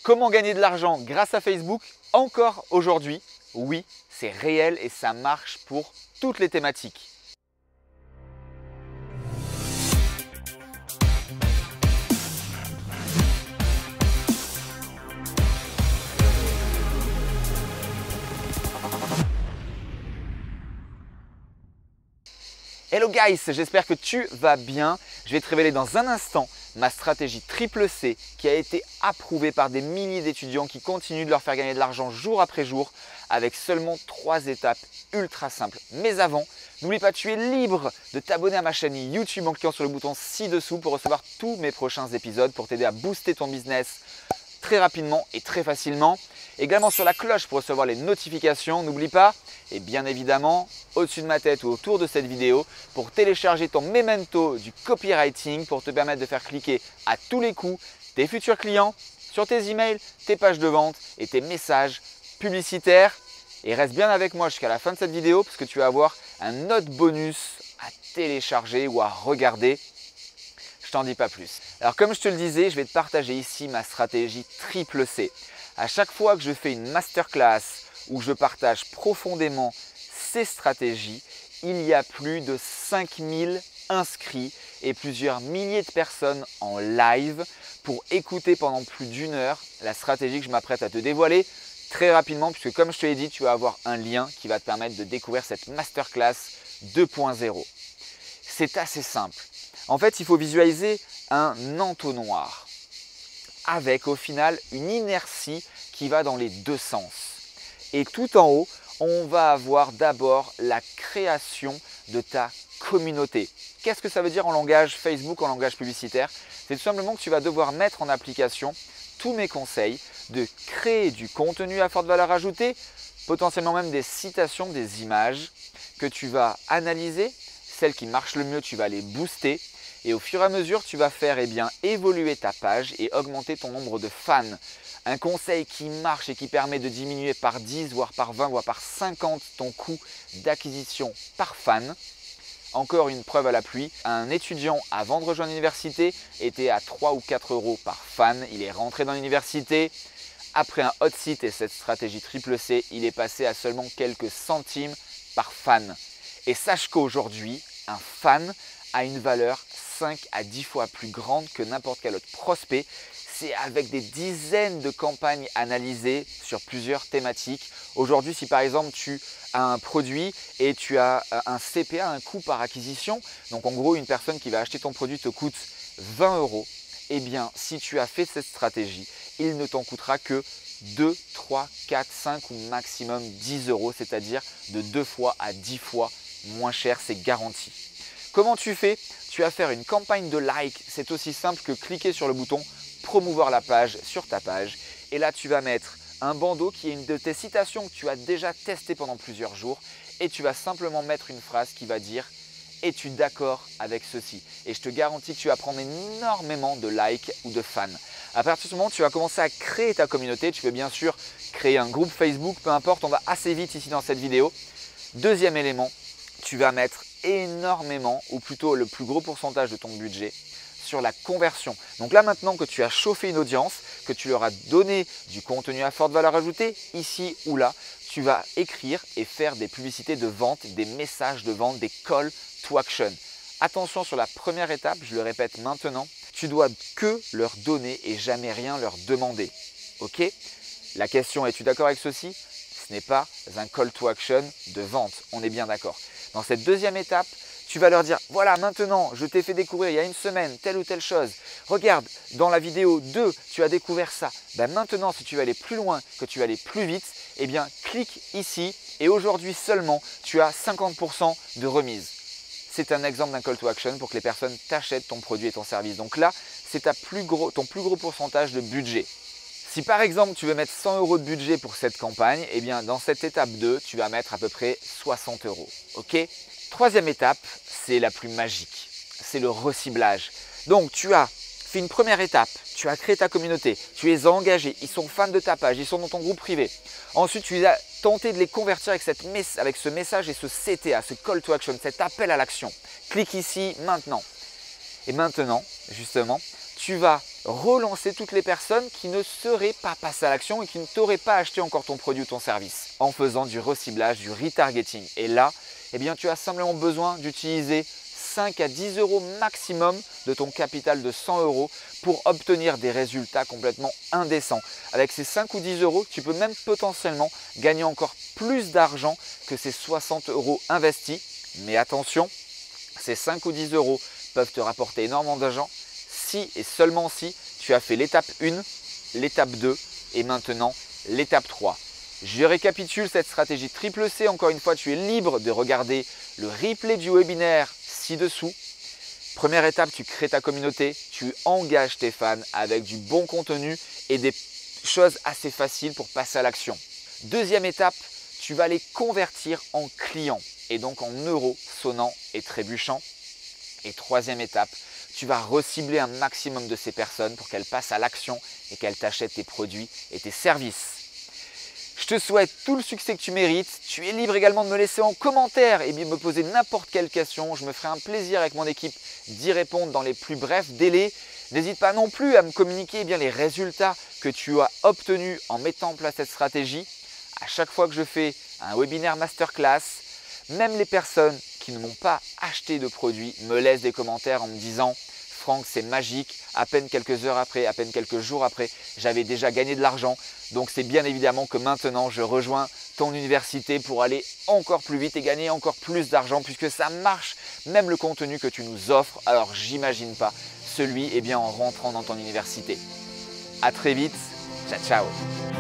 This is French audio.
Comment gagner de l'argent grâce à Facebook encore aujourd'hui? Oui, c'est réel et ça marche pour toutes les thématiques. Hello guys, j'espère que tu vas bien. Je vais te révéler dans un instant ma stratégie triple C qui a été approuvée par des milliers d'étudiants qui continuent de leur faire gagner de l'argent jour après jour avec seulement 3 étapes ultra simples. Mais avant, n'oublie pas, tu es libre de t'abonner à ma chaîne YouTube en cliquant sur le bouton ci-dessous pour recevoir tous mes prochains épisodes pour t'aider à booster ton business très rapidement et très facilement. Également sur la cloche pour recevoir les notifications. N'oublie pas, et bien évidemment, au-dessus de ma tête ou autour de cette vidéo, pour télécharger ton memento du copywriting pour te permettre de faire cliquer à tous les coups tes futurs clients sur tes emails, tes pages de vente et tes messages publicitaires. Et reste bien avec moi jusqu'à la fin de cette vidéo parce que tu vas avoir un autre bonus à télécharger ou à regarder. Je t'en dis pas plus. Alors comme je te le disais, je vais te partager ici ma stratégie triple C. À chaque fois que je fais une masterclass où je partage profondément ces stratégies, il y a plus de 5000 inscrits et plusieurs milliers de personnes en live pour écouter pendant plus d'1 heure la stratégie que je m'apprête à te dévoiler très rapidement puisque comme je te l'ai dit, tu vas avoir un lien qui va te permettre de découvrir cette masterclass 2.0. C'est assez simple. En fait, il faut visualiser un entonnoir avec au final une inertie qui va dans les deux sens. Et tout en haut, on va avoir d'abord la création de ta communauté. Qu'est-ce que ça veut dire en langage Facebook, en langage publicitaire? C'est tout simplement que tu vas devoir mettre en application tous mes conseils de créer du contenu à forte valeur ajoutée, potentiellement même des citations, des images que tu vas analyser. Celles qui marchent le mieux, tu vas les booster. Et au fur et à mesure, tu vas faire évoluer ta page et augmenter ton nombre de fans. Un conseil qui marche et qui permet de diminuer par 10, voire par 20, voire par 50 ton coût d'acquisition par fan. Encore une preuve à l'appui, un étudiant avant de rejoindre l'université était à 3 ou 4 euros par fan. Il est rentré dans l'université. Après un hot seat et cette stratégie triple C, il est passé à seulement quelques centimes par fan. Et sache qu'aujourd'hui, un fan a une valeur 5 à 10 fois plus grande que n'importe quel autre prospect. C'est avec des dizaines de campagnes analysées sur plusieurs thématiques. Aujourd'hui, si par exemple tu as un produit et tu as un CPA, un coût par acquisition, donc en gros une personne qui va acheter ton produit te coûte 20 euros, eh bien si tu as fait cette stratégie, il ne t'en coûtera que 2, 3, 4, 5 ou maximum 10 euros, c'est-à-dire de 2 fois à 10 fois moins cher, c'est garanti. Comment tu fais? Tu vas faire une campagne de like, c'est aussi simple que cliquer sur le bouton promouvoir la page sur ta page et là tu vas mettre un bandeau qui est une de tes citations que tu as déjà testé pendant plusieurs jours et tu vas simplement mettre une phrase qui va dire « Es-tu d'accord avec ceci ?» Et je te garantis que tu vas prendre énormément de likes ou de fans. À partir de ce moment, tu vas commencer à créer ta communauté. Tu peux bien sûr créer un groupe Facebook, peu importe, on va assez vite ici dans cette vidéo. Deuxième élément, tu vas mettre énormément ou plutôt le plus gros pourcentage de ton budget sur la conversion. Donc là maintenant que tu as chauffé une audience, que tu leur as donné du contenu à forte valeur ajoutée, ici ou là, tu vas écrire et faire des publicités de vente, des messages de vente, des call to action. Attention sur la première étape, je le répète maintenant, tu dois que leur donner et jamais rien leur demander. Ok? La question, es-tu d'accord avec ceci? Ce n'est pas un call to action de vente, on est bien d'accord. Dans cette deuxième étape, tu vas leur dire, voilà, maintenant, je t'ai fait découvrir il y a une semaine telle ou telle chose. Regarde, dans la vidéo 2, tu as découvert ça. Ben maintenant, si tu veux aller plus loin, que tu veux aller plus vite, eh bien, clique ici et aujourd'hui seulement, tu as 50% de remise. C'est un exemple d'un call to action pour que les personnes t'achètent ton produit et ton service. Donc là, c'est ton plus gros pourcentage de budget. Si par exemple, tu veux mettre 100 euros de budget pour cette campagne, eh bien, dans cette étape 2, tu vas mettre à peu près 60 euros. Ok? Troisième étape, c'est la plus magique, c'est le reciblage. Donc tu as fait une première étape, tu as créé ta communauté, tu les as engagés, ils sont fans de ta page, ils sont dans ton groupe privé. Ensuite, tu as tenté de les convertir avec ce message et ce CTA, ce call to action, cet appel à l'action. Clique ici maintenant. Et maintenant, justement, tu vas relancer toutes les personnes qui ne seraient pas passées à l'action et qui ne t'auraient pas acheté encore ton produit ou ton service en faisant du reciblage, du retargeting. Et là, eh bien, tu as simplement besoin d'utiliser 5 à 10 € maximum de ton capital de 100 € pour obtenir des résultats complètement indécents. Avec ces 5 ou 10 €, tu peux même potentiellement gagner encore plus d'argent que ces 60 € investis. Mais attention, ces 5 ou 10 € peuvent te rapporter énormément d'argent si et seulement si tu as fait l'étape 1, l'étape 2 et maintenant l'étape 3. Je récapitule cette stratégie triple C. Encore une fois, tu es libre de regarder le replay du webinaire ci-dessous. Première étape, tu crées ta communauté, tu engages tes fans avec du bon contenu et des choses assez faciles pour passer à l'action. Deuxième étape, tu vas les convertir en clients et donc en euros sonnants et trébuchants. Et troisième étape, tu vas recibler un maximum de ces personnes pour qu'elles passent à l'action et qu'elles t'achètent tes produits et tes services. Je te souhaite tout le succès que tu mérites. Tu es libre également de me laisser en commentaire et de me poser n'importe quelle question. Je me ferai un plaisir avec mon équipe d'y répondre dans les plus brefs délais. N'hésite pas non plus à me communiquer les résultats que tu as obtenus en mettant en place cette stratégie. À chaque fois que je fais un webinaire masterclass, même les personnes qui ne m'ont pas acheté de produit me laissent des commentaires en me disant « Franck, c'est magique, à peine quelques heures après, à peine quelques jours après, j'avais déjà gagné de l'argent. » Donc c'est bien évidemment que maintenant je rejoins ton université pour aller encore plus vite et gagner encore plus d'argent puisque ça marche, même le contenu que tu nous offres. Alors j'imagine pas celui en rentrant dans ton université. À très vite, ciao ciao.